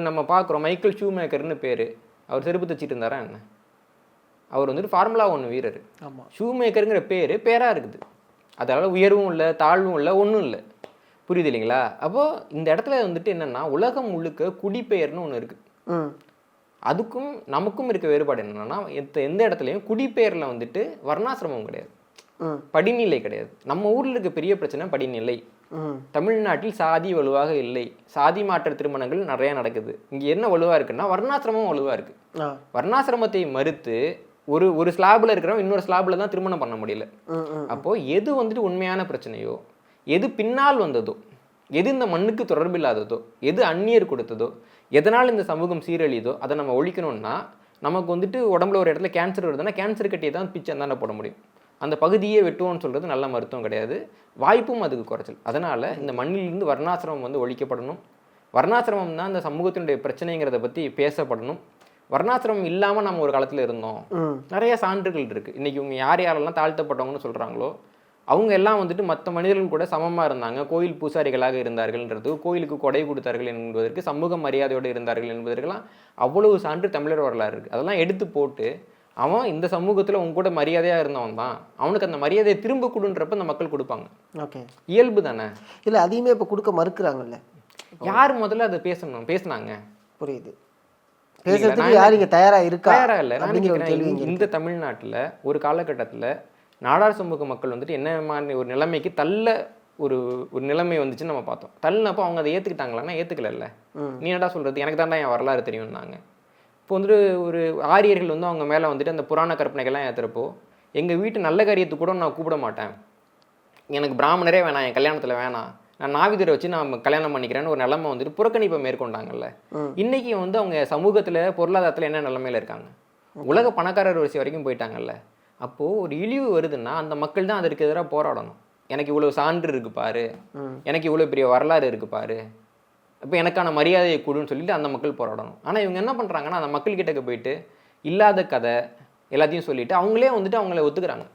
நம்ம பார்க்குறோம் மைக்கேல் ஷூமேக்கர்னு பேர். அவர் செருப்பு தச்சிட்டு இருந்தாரா என்ன? அவர் வந்துட்டு ஃபார்முலா 1 வீரர். ஆமாம். ஷூமேக்கருங்கிற பேராக இருக்குது. அதனால் உயர்வும் இல்லை தாழ்வும் இல்லை ஒன்றும் இல்லை. புரியுது இல்லைங்களா? அப்போது இந்த இடத்துல வந்துட்டு என்னென்னா உலகம் முழுக்க குடிப்பெயர்னு ஒன்று இருக்குது. அதுக்கும் நமக்கும் இருக்க வேறுபாடு என்னென்னா எந்த இடத்துலையும் குடிப்பெயரில் வந்துட்டு வர்ணாசிரமம் கிடையாது, படிநிலை கிடையாது. நம்ம ஊரில் இருக்க பெரிய பிரச்சனை படிநிலை. தமிழ்நாட்டில் சாதி வலுவாக இல்லை. சாதி மாற்ற திருமணங்கள் நிறைய நடக்குது. இங்கே என்ன வலுவாக இருக்குன்னா வர்ணாசிரமம் வலுவாக இருக்குது. வர்ணாசிரமத்தை மறுத்து ஒரு ஸ்லாபில் இருக்கிறவங்க இன்னொரு ஸ்லாபில் தான் திருமணம் பண்ண முடியல. அப்போது எது வந்துட்டு உண்மையான பிரச்சனையோ, எது பின்னால் வந்ததோ, எது இந்த மண்ணுக்கு தொடர்பு இல்லாததோ, எது அந்நியர் கொடுத்ததோ, எதனால் இந்த சமூகம் சீரழிதோ அதை நம்ம ஒழிக்கணும்னா நமக்கு வந்துட்டு உடம்புல ஒரு இடத்துல கேன்சர் வருதுன்னா கேன்சர் கட்டியை தான் பிச்சை தானே போட முடியும். அந்த பகுதியே வெட்டுவோம்னு சொல்கிறது நல்ல மருத்துவம் கிடையாது, வாய்ப்பும் அதுக்கு குறைச்சல். அதனால் இந்த மண்ணிலிருந்து வர்ணாசிரமம் வந்து ஒழிக்கப்படணும். வர்ணாசிரமம் தான் இந்த சமூகத்தினுடைய பிரச்சனைங்கிறத பற்றி பேசப்படணும். வர்ணாசிரமம் இல்லாமல் நம்ம ஒரு காலத்தில் இருந்தோம். நிறைய சான்றுகள் இருக்குது. இன்றைக்கி இவங்க யாரெல்லாம் தாழ்த்தப்பட்டவங்கன்னு சொல்கிறாங்களோ அவங்க எல்லாம் வந்துட்டு மற்ற மனிதர்கள் கூட சமமாக இருந்தாங்க, கோயில் பூசாரிகளாக இருந்தார்கள்ன்றது, கோயிலுக்கு கொடை கொடுத்தார்கள் என்பதற்கு, சமூக மரியாதையோடு இருந்தார்கள் என்பதற்கெல்லாம் அவ்வளவு சான்று தமிழர் வரலாறு இருக்குது. அதெல்லாம் எடுத்து போட்டு அவன் இந்த சமூகத்தில் உங்க கூட மரியாதையாக இருந்தவன் தான், அவனுக்கு அந்த மரியாதையை திரும்ப கொடுன்றப்ப அந்த மக்கள் கொடுப்பாங்க. ஓகே, இயல்பு தானே. இல்லை அதையுமே இப்போ கொடுக்க மறுக்கிறாங்கல்ல. யார் முதல்ல அதை பேசினாங்க? புரியுது, பேசுறதுக்கு யார் இங்கே தயாராக இல்லை. இந்த தமிழ்நாட்டில் ஒரு காலகட்டத்தில் நாடார் சமூக மக்கள் வந்துட்டு என்ன மாதிரி ஒரு நிலைமைக்கு ஒரு நிலைமை வந்துச்சுன்னு நம்ம பார்த்தோம். தள்ளினப்போ அவங்க அதை ஏற்றுக்கிட்டாங்களான்னா ஏற்றுக்கல. நீ என்னடா சொல்கிறது, எனக்கு தாண்டா என் வரலாறு தெரியும்னாங்க. இப்போ வந்துட்டு ஒரு ஆரியர்கள் வந்து அவங்க மேலே வந்துட்டு அந்த புராண கற்பனைகள்லாம் ஏற்றுறப்போ எங்கள் வீட்டு நல்ல காரியத்துக்கு கூட நான் கூப்பிட மாட்டேன், எனக்கு பிராமணரே வேணாம், என் கல்யாணத்தில் வேணாம், நான் நாவிதரை வச்சு நான் கல்யாணம் பண்ணிக்கிறேன்னு ஒரு நிலைமை வந்துட்டு புறக்கணிப்பை மேற்கொண்டாங்கல்ல. இன்றைக்கி வந்து அவங்க சமூகத்தில் பொருளாதாரத்தில் என்ன நிலைமையில் இருக்காங்க, உலக பணக்காரர் வரிசை வரைக்கும் போயிட்டாங்கல்ல. அப்போது ஒரு இழிவு வருதுன்னா அந்த மக்கள் தான் அதற்கு எதிராக போராடணும். எனக்கு இவ்வளோ சான்று இருக்கு பாரு, எனக்கு இவ்வளோ பெரிய வரலாறு இருக்கு பாரு, இப்போ எனக்கான மரியாதையை கொடுன்னு சொல்லிட்டு அந்த மக்கள் போராடணும். ஆனால் இவங்க என்ன பண்ணுறாங்கன்னா அந்த மக்கள்கிட்ட போயிட்டு இல்லாத கதை எல்லாத்தையும் சொல்லிட்டு அவங்களே வந்துட்டு அவங்கள ஒத்துக்கிறாங்க.